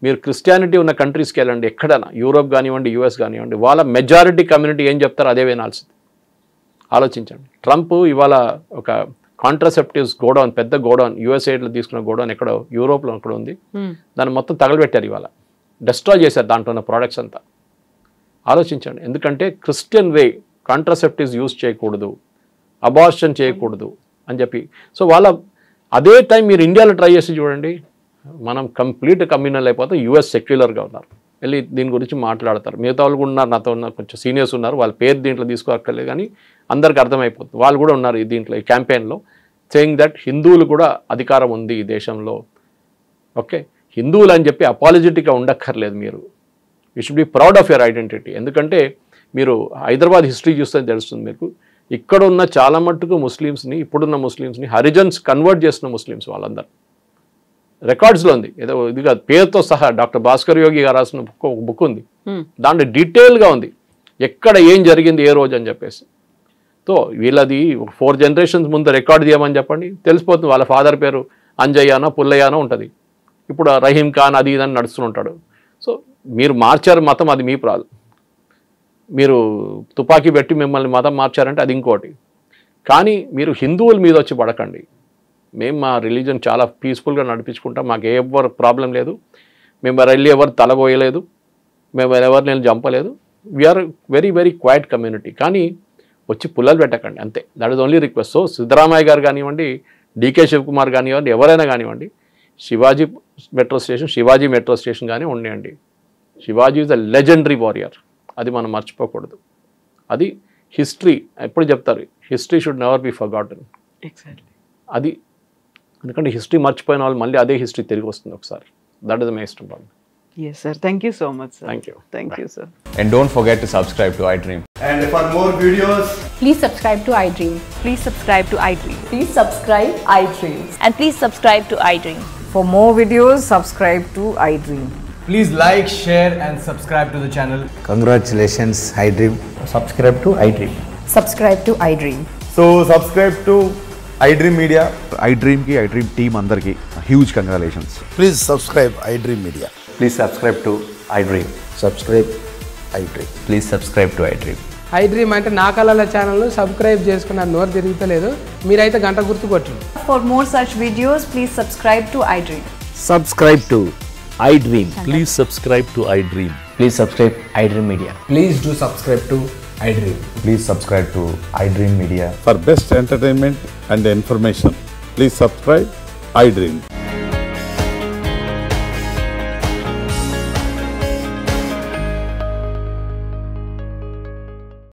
మీరు క్రిస్టియానిటీ ఉన్న కంట్రీస్కి వెళ్ళండి, ఎక్కడైనా యూరోప్ కానివ్వండి, యూఎస్ కానివ్వండి, వాళ్ళ మెజారిటీ కమ్యూనిటీ ఏం చెప్తారో అదే వినాల్సింది. ఆలోచించండి. ట్రంప్ ఇవాళ ఒక కాంట్రాసెప్టివ్స్ గోడౌన్, పెద్ద గోడౌన్, యూఎస్ఏలో తీసుకున్న గోడౌన్ ఎక్కడో యూరోప్లో ఎక్కడ ఉంది, దాన్ని మొత్తం తగలబెట్టారు, ఇవాళ డిస్ట్రాయ్ చేశారు దాంట్లో ఉన్న ప్రోడక్ట్స్ అంతా. ఆలోచించండి. ఎందుకంటే క్రిస్టియన్ వే కాంట్రాసెప్టివ్స్ యూజ్ చేయకూడదు, అబార్షన్ చేయకూడదు అని చెప్పి. సో వాళ్ళ అదే టైం మీరు ఇండియాలో ట్రై చేసి చూడండి, మనం కంప్లీట్ కమ్యూనల్ అయిపోతే. యూఎస్ సెక్యులర్గా ఉన్నారు, వెళ్ళి దీని గురించి మాట్లాడతారు. మిగతా వాళ్ళు కూడా ఉన్నారు, నాతో ఉన్న కొంచెం సీనియర్స్ ఉన్నారు, వాళ్ళ పేరు దీంట్లో తీసుకోక్కర్లేదు కానీ అందరికి అర్థమైపోతుంది. వాళ్ళు కూడా ఉన్నారు ఈ దీంట్లో, ఈ క్యాంపెయిన్లో, సేయింగ్ దట్ హిందువులు కూడా అధికారం ఉంది ఈ దేశంలో. ఓకే, హిందువులు అని చెప్పి అపాలజెటిక్గా ఉండక్కర్లేదు మీరు. You should be proud of your identity. ఎందుకంటే మీరు హైదరాబాద్ హిస్టరీ చూస్తే తెలుస్తుంది మీకు, ఇక్కడ ఉన్న చాలా మట్టుకు ముస్లిమ్స్ని, ఇప్పుడున్న ముస్లిమ్స్ని హరిజన్స్ కన్వర్ట్ చేసిన ముస్లిమ్స్ వాళ్ళందరూ. రికార్డ్స్లో ఉంది, ఏదో ఇది కాదు, పేరుతో సహా. డాక్టర్ భాస్కర్ యోగి గారు రాసిన ఒక బుక్ ఉంది, దాంట్లో డీటెయిల్గా ఉంది ఎక్కడ ఏం జరిగింది ఏ రోజు అని చెప్పేసి. సో వీళ్ళది 4 generations ముందు రికార్డ్ చేయమని చెప్పండి, తెలిసిపోతుంది. వాళ్ళ ఫాదర్ పేరు అంజయ్యానో పుల్లయ్యానో ఉంటుంది, ఇప్పుడు రహీం ఖాన్ అది ఇదని నడుస్తుంటాడు. సో మీరు మార్చారు మతం, అది మీ ప్రాబ్లం. మీరు తుపాకీ పెట్టి మిమ్మల్ని మతం మార్చారంటే అది ఇంకోటి. కానీ మీరు హిందువుల మీద వచ్చి పడకండి. మేము మా రిలీజన్ చాలా పీస్ఫుల్గా నడిపించుకుంటాం, మాకు ఎవరు ప్రాబ్లం లేదు, మేము వెళ్ళి ఎవరు తలబోయలేదు, మేము ఎవరు నేను చంపలేదు. We are very very quiet community. కానీ వచ్చి పుల్లలు పెట్టకండి అంతే, that is only request. So Siddaramaiah garu కానివ్వండి, డికే శివకుమార్ కానివ్వండి, ఎవరైనా కానివ్వండి, శివాజీ మెట్రో స్టేషన్ కానీ ఉండేయండి. Shivaji is a legendary warrior, అది మనం మర్చిపోకూడదు. అది హిస్టరీ ఎప్పుడు చెప్తారు, history should never be forgotten. Exactly అది, ఎందుకంటే హిస్టరీ మర్చిపోయిన వాళ్ళు మళ్ళీ అదే హిస్టరీ తిరిగి వస్తుంది ఒకసారి. That is the most important. Yes, sir. Thank you so much, sir. Thank you. Thank you, sir. And don't forget to subscribe to iDream. And for more videos, Please subscribe to iDream. Please subscribe to iDream. Please subscribe iDream. And please subscribe to iDream. For more videos, subscribe to iDream. please like, share, and subscribe to the channel. Congratulations, iDream. Subscribe to iDream. Subscribe to iDream. So subscribe to iDream Media. iDream ki iDream team andarki huge congratulations. Please subscribe iDream Media. Please subscribe to iDream. Subscribe iDream. Please subscribe to iDream. iDream అంటే నా కళల ఛానల్ను సబ్స్క్రైబ్ చేసుకున్న నోరు తిరుగుతలేదు, మీరైతే గంట గుర్తు కొట్టండి. For more such videos, please subscribe to iDream. Subscribe to iDream. Please subscribe to iDream. Please subscribe iDream Media. Please do subscribe to iDream. Please subscribe to iDream Media. For best entertainment and information, please subscribe iDream.